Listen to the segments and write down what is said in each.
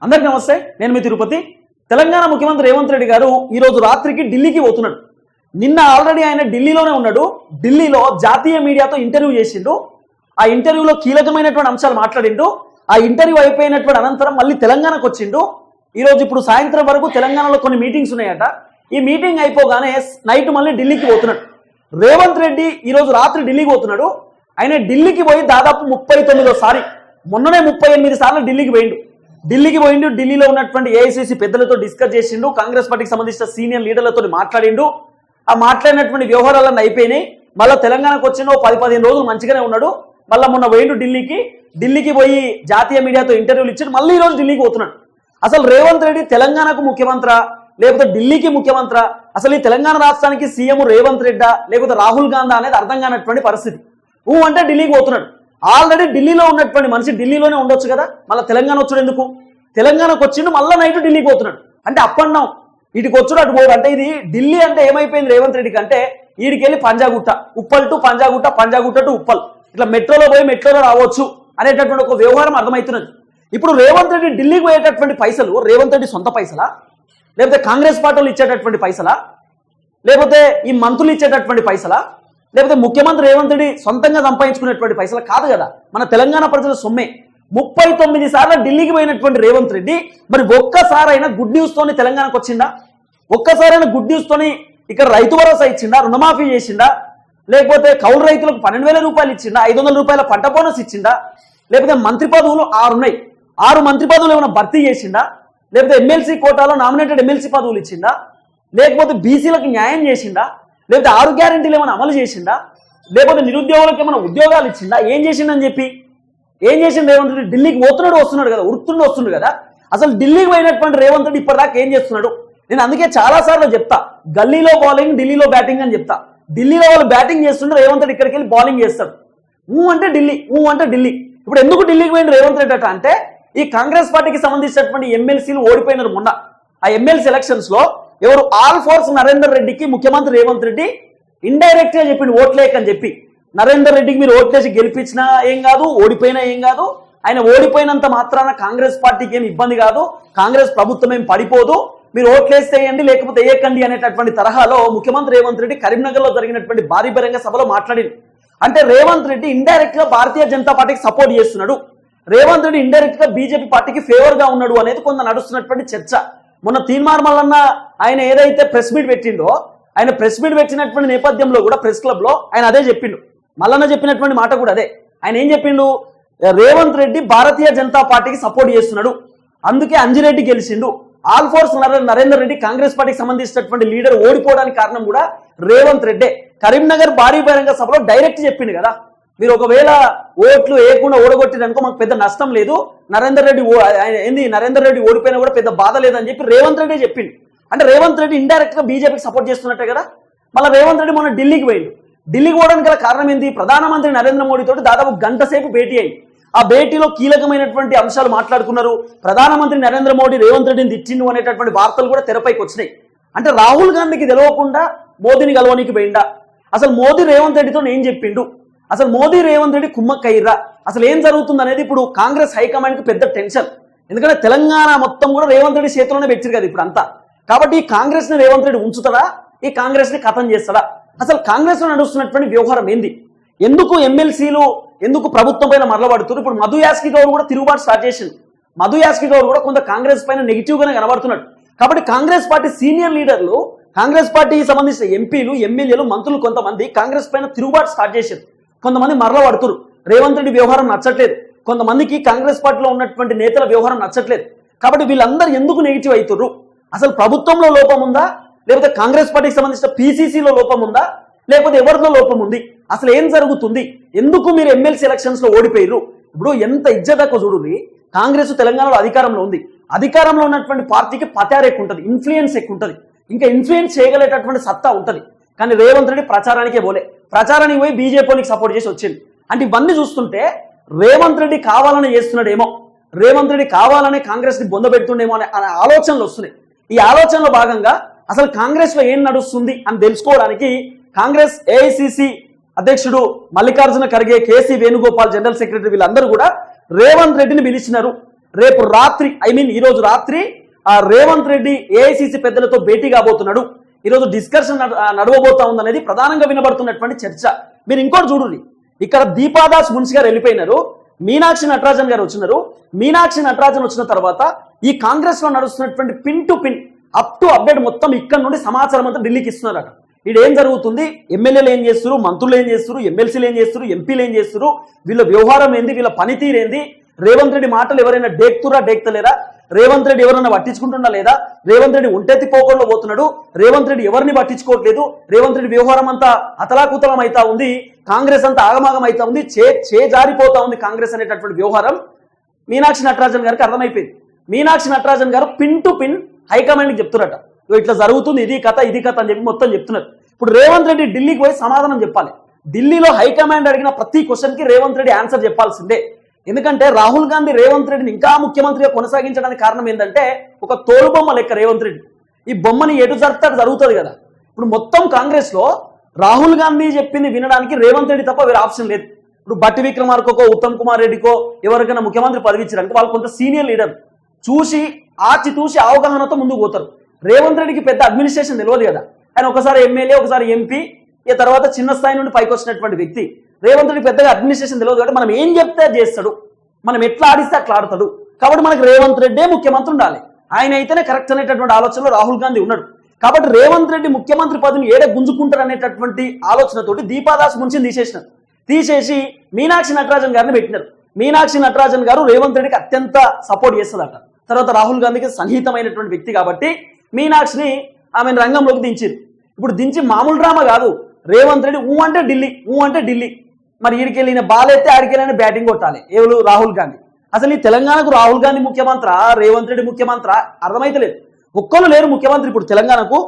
అందరికీ నమస్తే, నేను మీ తిరుపతి. తెలంగాణ ముఖ్యమంత్రి రేవంత్ రెడ్డి గారు ఈరోజు రాత్రికి ఢిల్లీకి పోతున్నాడు. నిన్న ఆల్రెడీ ఆయన ఢిల్లీలోనే ఉన్నాడు. ఢిల్లీలో జాతీయ మీడియాతో ఇంటర్వ్యూ చేసిండు. ఆ ఇంటర్వ్యూలో కీలకమైనటువంటి అంశాలు మాట్లాడిండు. ఆ ఇంటర్వ్యూ అయిపోయినటువంటి అనంతరం మళ్ళీ తెలంగాణకు వచ్చిండు. ఈరోజు ఇప్పుడు సాయంత్రం వరకు తెలంగాణలో కొన్ని మీటింగ్స్ ఉన్నాయట. ఈ మీటింగ్ అయిపోగానే నైట్ మళ్ళీ ఢిల్లీకి పోతున్నాడు. రేవంత్ రెడ్డి ఈరోజు రాత్రి ఢిల్లీకి పోతున్నాడు. ఆయన ఢిల్లీకి పోయి దాదాపు 39సారి, మొన్ననే 38 సార్లు ఢిల్లీకి పోయిండు. ఢిల్లీలో ఉన్నటువంటి ఏఐసీసీ పెద్దలతో డిస్కస్ చేసిండు. కాంగ్రెస్ పార్టీకి సంబంధించిన సీనియర్ లీడర్లతో మాట్లాడిండు. ఆ మాట్లాడినటువంటి వ్యవహారాలన్నీ అయిపోయినాయి. మళ్ళీ తెలంగాణకు వచ్చిన 10-15 రోజులు మంచిగానే ఉన్నాడు. మళ్ళీ మొన్న పోయిండు ఢిల్లీకి పోయి జాతీయ మీడియాతో ఇంటర్వ్యూలు ఇచ్చాడు. మళ్ళీ ఈరోజు ఢిల్లీకి పోతున్నాడు. అసలు రేవంత్ రెడ్డి తెలంగాణకు ముఖ్యమంత్రి లేకపోతే ఢిల్లీకి ముఖ్యమంత్రి, అసలు ఈ తెలంగాణ రాష్ట్రానికి సీఎం రేవంత్ రెడ్డా లేకపోతే రాహుల్ గాంధీ అనేది అర్థం కానటువంటి పరిస్థితి. అంటే ఢిల్లీకి పోతున్నాడు. ఆల్రెడీ ఢిల్లీలో ఉన్నటువంటి మనిషి ఢిల్లీలోనే ఉండొచ్చు కదా, మళ్ళీ తెలంగాణ వచ్చాడు ఎందుకు? తెలంగాణకు వచ్చిండు, మళ్ళీ నైట్ ఢిల్లీకి పోతున్నాడు. అంటే అప్ అండ్ డౌన్, ఇటుకు వచ్చాడు అటు పోడు. అంటే ఇది ఢిల్లీ అంటే ఏమైపోయింది రేవంత్ రెడ్డికి అంటే, వీడికెళ్ళి పంజాగుట్ట, ఉప్పల్ టు పంజాగుట్ట, పంజాగుట్ట టు ఉప్పల్, ఇట్లా మెట్రోలో పోయి మెట్రోలో రావచ్చు అనేటటువంటి ఒక వ్యవహారం అర్థమవుతున్నది. ఇప్పుడు రేవంత్ రెడ్డి ఢిల్లీకి పోయేటటువంటి పైసలు రేవంత్ రెడ్డి సొంత పైసలా, లేకపోతే కాంగ్రెస్ పార్టీలు ఇచ్చేటటువంటి పైసలా, లేకపోతే ఈ మంత్రులు ఇచ్చేటటువంటి పైసలా, లేకపోతే ముఖ్యమంత్రి రేవంత్ రెడ్డి సొంతంగా సంపాదించుకునేటువంటి పైసలు కాదు కదా, మన తెలంగాణ ప్రజల సొమ్మే. 39 సార్లు ఢిల్లీకి పోయినటువంటి రేవంత్ రెడ్డి మరి ఒక్కసారైనా గుడ్ న్యూస్ తోని తెలంగాణకు వచ్చిందా? ఒక్కసారైనా గుడ్ న్యూస్ తోని ఇక్కడ రైతు భరోసా ఇచ్చిందా, రుణమాఫీ చేసిందా, లేకపోతే కౌలు రైతులకు 12,000 రూపాయలు ఇచ్చిందా, 500 రూపాయల పంట బోనస్ ఇచ్చిందా, లేకపోతే మంత్రి పదవులు 6 ఉన్నాయి, 6 మంత్రి పదవులు ఏమైనా భర్తీ చేసిందా, లేకపోతే ఎమ్మెల్సీ కోటాలో నామినేటెడ్ ఎమ్మెల్సీ పదవులు ఇచ్చిందా, లేకపోతే బీసీలకు న్యాయం చేసిందా, లేకపోతే 6 గ్యారెంటీలు ఏమైనా అమలు చేసిందా, లేకపోతే నిరుద్యోగులకు ఏమైనా ఉద్యోగాలు ఇచ్చిందా? ఏం చేసిందని చెప్పి ఏం చేసింది రేవంత్ రెడ్డి? ఢిల్లీకి పోతున్నాడు, వస్తున్నాడు కదా, వస్తుండు కదా. అసలు ఢిల్లీకి పోయినటువంటి రేవంత్ రెడ్డి ఇప్పటిదాకా ఏం చేస్తున్నాడు? నేను అందుకే చాలా సార్లు చెప్తా, గల్లీలో బౌలింగ్ ఢిల్లీలో బ్యాటింగ్ అని చెప్తా. ఢిల్లీలో వాళ్ళు బ్యాటింగ్ చేస్తుంటే రేవంత్ రెడ్డి ఇక్కడికి వెళ్ళి బౌలింగ్ చేస్తాడు. అంటే ఢిల్లీ. ఇప్పుడు ఎందుకు ఢిల్లీకి పోయింది రేవంత్ రెడ్డి అంటే, ఈ కాంగ్రెస్ పార్టీకి సంబంధించినటువంటి ఎమ్మెల్సీలు ఓడిపోయినారు మొన్న. ఆ ఎమ్మెల్సీ ఎలక్షన్స్ లో ఎవరు ఆల్ ఫోర్స్ నరేందర్ రెడ్డికి ముఖ్యమంత్రి రేవంత్ రెడ్డి ఇండైరెక్ట్ గా చెప్పిండు ఓట్లేకని చెప్పి. నరేందర్ రెడ్డికి మీరు ఓట్లేసి గెలిపించినా ఏం కాదు, ఓడిపోయినా ఏం కాదు, ఆయన ఓడిపోయినంత మాత్రాన కాంగ్రెస్ పార్టీకి ఏం ఇబ్బంది కాదు, కాంగ్రెస్ ప్రభుత్వం ఏం పడిపోదు, మీరు ఓట్లేస్తే వేయండి లేకపోతే వేయకండి అనేటటువంటి తరహాలో ముఖ్యమంత్రి రేవంత్ రెడ్డి కరీంనగర్ లో జరిగినటువంటి భారీ బహిరంగ సభలో మాట్లాడింది. అంటే రేవంత్ రెడ్డి ఇండైరెక్ట్ గా భారతీయ జనతా పార్టీకి సపోర్ట్ చేస్తున్నాడు, రేవంత్ రెడ్డి ఇండైరెక్ట్ గా బీజేపీ పార్టీకి ఫేవర్ గా ఉన్నాడు అనేది కొంత నడుస్తున్నటువంటి చర్చ. మొన్న తీన్మార్ మల్లన్న ఆయన ఏదైతే ప్రెస్ మీట్ పెట్టిండో, ఆయన ప్రెస్ మీట్ పెట్టినటువంటి నేపథ్యంలో కూడా ప్రెస్ క్లబ్ లో ఆయన అదే చెప్పిండు. మల్లన్న చెప్పినటువంటి మాట కూడా అదే. ఆయన ఏం చెప్పిండు? రేవంత్ రెడ్డి భారతీయ జనతా పార్టీకి సపోర్ట్ చేస్తున్నాడు, అందుకే అంజిరెడ్డి గెలిచిండు. ఆల్ ఫోర్స్ నరేందర్ రెడ్డి కాంగ్రెస్ పార్టీకి సంబంధించినటువంటి లీడర్ ఓడిపోవడానికి కారణం కూడా రేవంత్ రెడ్డే. కరీంనగర్ భారీ బహిరంగ సభలో డైరెక్ట్ చెప్పిండు కదా, మీరు ఒకవేళ ఓట్లు వేయకుండా ఓడగొట్టిరనుకో మాకు పెద్ద నష్టం లేదు, నరేందర్ రెడ్డి ఓడిపోయినా కూడా పెద్ద బాధ లేదని చెప్పి రేవంత్ రెడ్డి చెప్పిండు. అంటే రేవంత్ రెడ్డి ఇండైరెక్ట్ గా బీజేపీకి సపోర్ట్ చేస్తున్నట్టే కదా. మళ్ళీ రేవంత్ రెడ్డి మొన్న ఢిల్లీకి పోయిండు. ఢిల్లీకి పోవడానికి గల కారణం ఏంటి? ప్రధానమంత్రి నరేంద్ర మోడీ తోటి దాదాపు గంట సేపు భేటీ అయింది. ఆ భేటీలో కీలకమైనటువంటి అంశాలు మాట్లాడుకున్నారు. ప్రధానమంత్రి నరేంద్ర మోడీ రేవంత్ రెడ్డిని తిట్టిండు అనేటటువంటి వార్తలు కూడా తెరపైకి వచ్చినాయి. అంటే రాహుల్ గాంధీకి తెలియకుండా మోదీని కలవనికి పోయిండా? అసలు మోదీ రేవంత్ రెడ్డితో ఏం చెప్పిండు? అసలు మోదీ రేవంత్ రెడ్డి కుమ్మక్కయ్యరా? అసలు ఏం జరుగుతుంది అనేది ఇప్పుడు కాంగ్రెస్ హైకమాండ్ కి పెద్ద టెన్షన్. ఎందుకంటే తెలంగాణ మొత్తం కూడా రేవంత్ రెడ్డి చేతిలోనే పెట్టారు కదా ఇప్పుడు అంతా. కాబట్టి ఈ కాంగ్రెస్ ని రేవంత్ రెడ్డి ఉంచుతాడా, ఈ కాంగ్రెస్ ని ఖతం చేస్తాడా? అసలు కాంగ్రెస్ లో నడుస్తున్నటువంటి వ్యవహారం ఏంది? ఎందుకు ఎమ్మెల్సీలు ఎందుకు ప్రభుత్వం పైన మరలబడుతున్నారు? ఇప్పుడు మధు యాస్కి గౌడ్ కూడా తిరుగుబాటు స్టార్ట్ చేసింది. మధు యాస్కి గౌడ్ కూడా కొంత కాంగ్రెస్ పైన నెగిటివ్ గానే కనబడుతున్నాడు. కాబట్టి కాంగ్రెస్ పార్టీ సీనియర్ లీడర్లు, కాంగ్రెస్ పార్టీకి సంబంధించిన ఎంపీలు, ఎమ్మెల్యేలు, మంత్రులు కొంతమంది కాంగ్రెస్ పైన తిరుగుబాటు స్టార్ట్ చేశారు. కొంతమంది మరలబడుతున్నారు. రేవంత్ రెడ్డి వ్యవహారం నచ్చట్లేదు, కొంతమందికి కాంగ్రెస్ పార్టీలో ఉన్నటువంటి నేతల వ్యవహారం నచ్చట్లేదు. కాబట్టి వీళ్ళందరూ ఎందుకు నెగిటివ్ అవుతున్నారు? అసలు ప్రభుత్వంలో లోపం ఉందా, లేకపోతే కాంగ్రెస్ పార్టీకి సంబంధించిన పీసీసీలో లోపం ఉందా, లేకపోతే ఎవరిలో లోపం ఉంది? అసలు ఏం జరుగుతుంది? ఎందుకు మీరు ఎమ్మెల్సీ ఎలక్షన్స్ లో ఓడిపోయారు? ఇప్పుడు ఎంత ఇజ్జతకు చూడుని, కాంగ్రెస్ తెలంగాణలో అధికారంలో ఉంది. అధికారంలో ఉన్నటువంటి పార్టీకి పతారు ఎక్కువ ఉంటుంది, ఇన్ఫ్లుయెన్స్ ఎక్కువ ఉంటుంది, ఇంకా ఇన్ఫ్లుయెన్స్ చేయగలేటటువంటి సత్తా ఉంటుంది. కానీ రేవంత్ రెడ్డి ప్రచారానికే పోలే, ప్రచారానికి పోయి బీజేపీకి సపోర్ట్ చేసి వచ్చింది. అంటే ఇవన్నీ చూస్తుంటే రేవంత్ రెడ్డి కావాలని చేస్తున్నాడేమో, రేవంత్ రెడ్డి కావాలని కాంగ్రెస్ ని బొందబెడుతుండేమో అనే ఆలోచనలు వస్తున్నాయి. ఈ ఆలోచనలో భాగంగా అసలు కాంగ్రెస్ లో ఏం నడుస్తుంది అని తెలుసుకోవడానికి కాంగ్రెస్ ఏఐసీసీ అధ్యక్షుడు Mallikarjuna Kharge, KC Venugopal, general secretary వీళ్ళందరూ కూడా రేవంత్ రెడ్డిని పిలిచినారు. రేపు రాత్రి ఈ రోజు రాత్రి రేవంత్ రెడ్డి ఏఐసిసి పెద్దలతో భేటీ కాబోతున్నాడు. ఈరోజు డిస్కషన్ నడవబోతా ఉందనేది ప్రధానంగా వినబడుతున్నటువంటి చర్చ. మీరు ఇంకోటి చూడండి, ఇక్కడ దీపాదాస్ మున్షి గారు వెళ్ళిపోయినారు, మీనాక్షి నటరాజన్ గారు వచ్చినారు. మీనాక్షి నటరాజన్ వచ్చిన తర్వాత ఈ కాంగ్రెస్ లో నడుస్తున్నటువంటి pin to pin up to update మొత్తం ఇక్కడ నుండి సమాచారం అంతా ఢిల్లీకి ఇస్తున్నారట. ఇది ఏం జరుగుతుంది, ఎమ్మెల్యేలు ఏం చేస్తారు, మంత్రులు ఏం చేస్తారు, ఎమ్మెల్సీలు ఏం చేస్తారు, ఎంపీలు ఏం చేస్తారు, వీళ్ళ వ్యవహారం ఏంది, వీళ్ళ పనితీరు ఏంది, రేవంత్ రెడ్డి మాటలు ఎవరైనా డేక్తలేరా, రేవంత్ రెడ్డి ఎవరైనా పట్టించుకుంటున్నా లేదా, రేవంత్ రెడ్డి ఒంటెత్తి పోకుండా పోతున్నాడు, రేవంత్ రెడ్డి ఎవరిని పట్టించుకోవట్లేదు, రేవంత్ రెడ్డి వ్యవహారం అంతా అతలాకుతలం అవుతా ఉంది, కాంగ్రెస్ అంతా ఆగమాగం అవుతా ఉంది, జారిపోతా ఉంది కాంగ్రెస్ అనేటటువంటి వ్యవహారం మీనాక్షి నటరాజన్ గారికి అర్థమైపోయింది. మీనాక్షి నటరాజన్ గారు పిన్ టు పిన్ హైకమాండ్కి చెప్తున్నారట, ఇట్లా జరుగుతుంది, ఇది కథ అని చెప్పి మొత్తం చెప్తున్నారు. ఇప్పుడు రేవంత్ రెడ్డి ఢిల్లీకి పోయి సమాధానం చెప్పాలి. ఢిల్లీలో హైకమాండ్ అడిగిన ప్రతి క్వశ్చన్ కి రేవంత్ రెడ్డి ఆన్సర్ చెప్పాల్సిందే. ఎందుకంటే రాహుల్ గాంధీ రేవంత్ రెడ్డిని ఇంకా ముఖ్యమంత్రిగా కొనసాగించడానికి కారణం ఏంటంటే ఒక తోలుబొమ్మ లెక్క రేవంత్ రెడ్డి. ఈ బొమ్మని ఎటు జరుగుతుంది కదా. ఇప్పుడు మొత్తం కాంగ్రెస్ లో రాహుల్ గాంధీ చెప్పింది వినడానికి రేవంత్ రెడ్డి తప్ప వేరే ఆప్షన్ లేదు. ఇప్పుడు బట్టి విక్రమార్కో, ఉత్తమ్ కుమార్ రెడ్డికో ఎవరికైనా ముఖ్యమంత్రి పదవి ఇచ్చారంటే వాళ్ళు కొంత సీనియర్ లీడర్, చూసి అవగాహనతో ముందుకు పోతారు. రేవంత్ రెడ్డికి పెద్ద అడ్మినిస్ట్రేషన్ తెలియదు కదా. ఆయన ఒకసారి ఎమ్మెల్యే, ఒకసారి ఎంపీ, ఈ తర్వాత చిన్న స్థాయి నుండి పైకి వచ్చినటువంటి వ్యక్తి. రేవంత్ రెడ్డి పెద్దగా అడ్మినిస్ట్రేషన్ తెలియదు కాబట్టి మనం ఏం చెప్తే చేస్తాడు, మనం ఎట్లా ఆడిస్తే అట్లా ఆడతాడు. కాబట్టి మనకు రేవంత్ రెడ్డే ముఖ్యమంత్రి ఉండాలి, ఆయన అయితేనే కరెక్ట్ అనేటటువంటి ఆలోచనలో రాహుల్ గాంధీ ఉన్నాడు. కాబట్టి రేవంత్ రెడ్డి ముఖ్యమంత్రి పదవిని ఏడే గుంజుకుంటారు అనేటటువంటి ఆలోచనతోటి దీపాదాస్ మున్షిని తీసేసి మీనాక్షి నటరాజన్ గారిని పెట్టినారు. మీనాక్షి నటరాజన్ గారు రేవంత్ రెడ్డికి అత్యంత సపోర్ట్ చేస్తుందట. తర్వాత రాహుల్ గాంధీకి సన్నిహితమైనటువంటి వ్యక్తి కాబట్టి మీనాక్షిని ఆమెను రంగంలోకి దించారు. ఇప్పుడు దించి మామూలు డ్రామా కాదు, రేవంత్ రెడ్డి ఊ అంటే ఢిల్లీ మరి ఈడికెళ్ళిన బాల్ అయితే ఆడికెళ్ళిన బ్యాటింగ్ కొట్టాలి. ఎవరు? రాహుల్ గాంధీ. అసలు ఈ తెలంగాణకు రాహుల్ గాంధీ ముఖ్యమంత్రి, రేవంత్ రెడ్డి ముఖ్యమంత్రి అర్థమైతలేదు. ఒక్కళ్ళు లేరు ముఖ్యమంత్రి ఇప్పుడు తెలంగాణకు.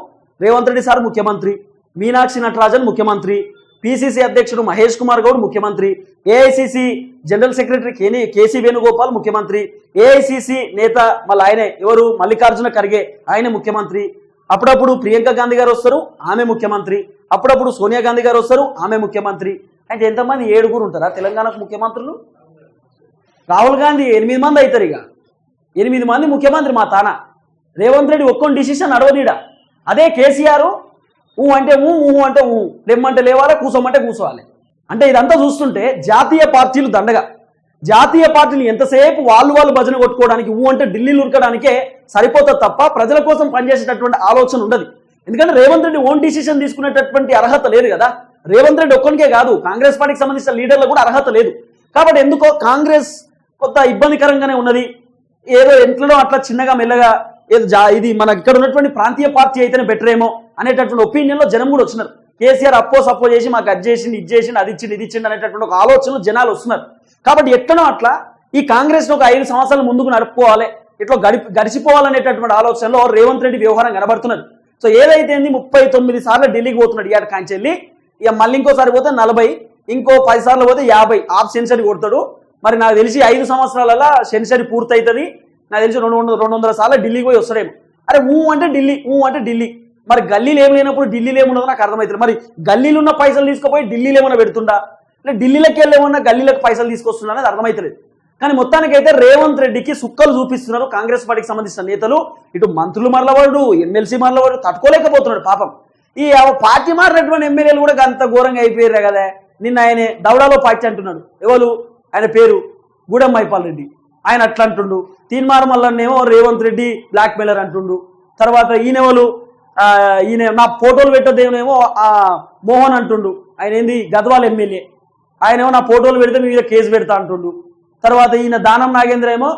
రేవంత్ రెడ్డి సార్ ముఖ్యమంత్రి, మీనాక్షి నటరాజన్ ముఖ్యమంత్రి, పిసిసి అధ్యక్షుడు మహేష్ కుమార్ గౌడ్ ముఖ్యమంత్రి, AICC general secretary KC Venugopal ముఖ్యమంత్రి, ఏఐసిసి నేత మళ్ళీ ఆయనే ఎవరు మల్లికార్జున ఖర్గే ఆయన ముఖ్యమంత్రి, అప్పుడప్పుడు ప్రియాంక గాంధీ గారు వస్తారు ఆమె ముఖ్యమంత్రి, అప్పుడప్పుడు సోనియా గాంధీ గారు వస్తారు ఆమె ముఖ్యమంత్రి. అంటే ఎంతమంది 7 ఉంటారా తెలంగాణకు ముఖ్యమంత్రులు? రాహుల్ గాంధీ 8 మంది అవుతారు. ఇక 8 మంది ముఖ్యమంత్రి మా తాన. రేవంత్ రెడ్డి ఒక్కొని డిసిషన్ అడవనీడా. అదే కేసీఆర్ ఊ అంటే లేమ్మంటే లేవాలి, కూసోమంటే కూసోవాలి. అంటే ఇదంతా చూస్తుంటే జాతీయ పార్టీలు దండగా, జాతీయ పార్టీలు ఎంతసేపు వాళ్ళు భజన కొట్టుకోవడానికి అంటే ఢిల్లీలు ఉరకడానికే సరిపోతుంది తప్ప ప్రజల కోసం పనిచేసేటటువంటి ఆలోచన ఉండదు. ఎందుకంటే రేవంత్ రెడ్డి ఓన్ డిసిషన్ తీసుకునేటటువంటి అర్హత లేదు కదా. రేవంత్ రెడ్డి ఒక్కనికే కాదు, కాంగ్రెస్ పార్టీకి సంబంధించిన లీడర్లకు కూడా అర్హత లేదు. కాబట్టి ఎందుకో కాంగ్రెస్ కొంత ఇబ్బందికరంగానే ఉన్నది. ఏదో ఎంట్లలో అట్లా చిన్నగా మెల్లగా ఇది మన ఇక్కడ ఉన్నటువంటి ప్రాంతీయ పార్టీ అయితేనే బెటర్ ఏమో అనేటటువంటి ఒపీనియన్ లో జనం కూడా వచ్చినారు. కేసీఆర్ సప్పో చేసి మాకు అది చేసింది, ఇది చేసింది, అది ఇచ్చింది అనేటటువంటి ఒక ఆలోచనలు జనాలు వస్తున్నారు. కాబట్టి ఎట్లనో అట్లా ఈ కాంగ్రెస్ ఒక 5 సంవత్సరాల ముందుకు నడుపుకోవాలి, ఇట్లా గడిచిపోవాలనేటటువంటి ఆలోచనలో రేవంత్ రెడ్డి వ్యవహారం కనబడుతున్నది. సో ఏదైతే 39 సార్లు ఢిల్లీకి పోతున్నాడు ఇయాడ కాంచెల్లి. ఇక మళ్ళీ ఇంకోసారి పోతే 40, ఇంకో 10 సార్లు పోతే 50 హాఫ్ సెంచరీ కొడతాడు. మరి నాకు తెలిసి 5 సంవత్సరాలలో సెంచరీ పూర్తవుతుంది. నాకు తెలిసి 200 సార్లు ఢిల్లీకి పోయి వస్తాడేమో. అరే అంటే ఢిల్లీ. మరి గల్లీలు ఏమి లేనప్పుడు ఢిల్లీలో ఏమున్నదో నాకు అర్థమవుతుంది. మరి గల్లీలు ఉన్న పైసలు తీసుకుపోయి ఢిల్లీలో ఏమన్నా పెడుతుండా, లేదా ఢిల్లీలోకి వెళ్ళి ఏమన్నా గల్లీలకు పైసలు తీసుకొస్తున్నా అనేది అర్థమవుతలేదు. కానీ మొత్తానికైతే రేవంత్ రెడ్డికి సుక్కలు చూపిస్తున్నారు కాంగ్రెస్ పార్టీకి సంబంధించిన నేతలు. ఇటు మంత్రులు మరలవాడు, ఎమ్మెల్సీ మరలవాడు, తట్టుకోలేకపోతున్నాడు పాపం. ఈ పార్టీ మారినటువంటి ఎమ్మెల్యేలు కూడా అంత ఘోరంగా అయిపోయారు కదా. నిన్న ఆయన దౌడాలో పార్టీ అంటున్నాడు. ఎవరు? ఆయన పేరు గూడెం మైపాల్ రెడ్డి. ఆయన అట్లా అంటుండు. తీన్మార్ మల్లన్నేమో రేవంత్ రెడ్డి బ్లాక్ మెయిలర్ అంటుండు. తర్వాత ఈయన నా ఫోటోలు పెట్టదేమో మోహన్ అంటుండు. ఆయన ఏంది గద్వాల ఎమ్మెల్యే. ఆయనేమో నా ఫోటోలు పెడితే మీ మీద కేసు పెడతా అంటుండు. తర్వాత ఈయన దానం నాగేంద్ర ఏమో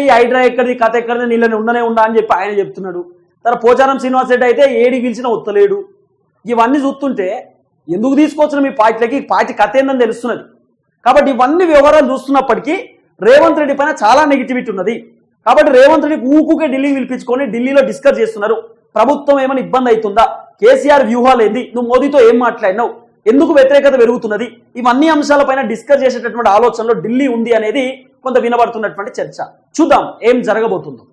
ఈ హైడ్రా ఎక్కడిది, కథ ఎక్కడిది, నీళ్ళని ఉండనే ఉండా అని చెప్పి ఆయన చెప్తున్నాడు. తర్వాత పోచారం శ్రీనివాస్ రెడ్డి అయితే ఏడి పిలిచినా ఒత్తలేడు. ఇవన్నీ చూస్తుంటే ఎందుకు తీసుకొచ్చిన మీ పార్టీలకి పార్టీ కథ ఏందని తెలుస్తున్నది. కాబట్టి ఇవన్నీ వ్యవహారాలు చూస్తున్నప్పటికీ రేవంత్ రెడ్డి పైన చాలా నెగిటివిటీ ఉన్నది. కాబట్టి రేవంత్ రెడ్డి ఊకుకే ఢిల్లీకి పిలిపించుకొని ఢిల్లీలో డిస్కస్ చేస్తున్నారు. ప్రభుత్వం ఏమైనా ఇబ్బంది అవుతుందా, కేసీఆర్ వ్యూహాలు ఏంది, నువ్వు మోదీతో ఏం మాట్లాడినావు, ఎందుకు వ్యతిరేకత పెరుగుతున్నది, ఇవన్నీ అంశాలపైన డిస్కస్ చేసేటటువంటి ఆలోచనలో ఢిల్లీ ఉంది అనేది కొంత వినబడుతున్నటువంటి చర్చ. చూద్దాం ఏం జరగబోతుందో.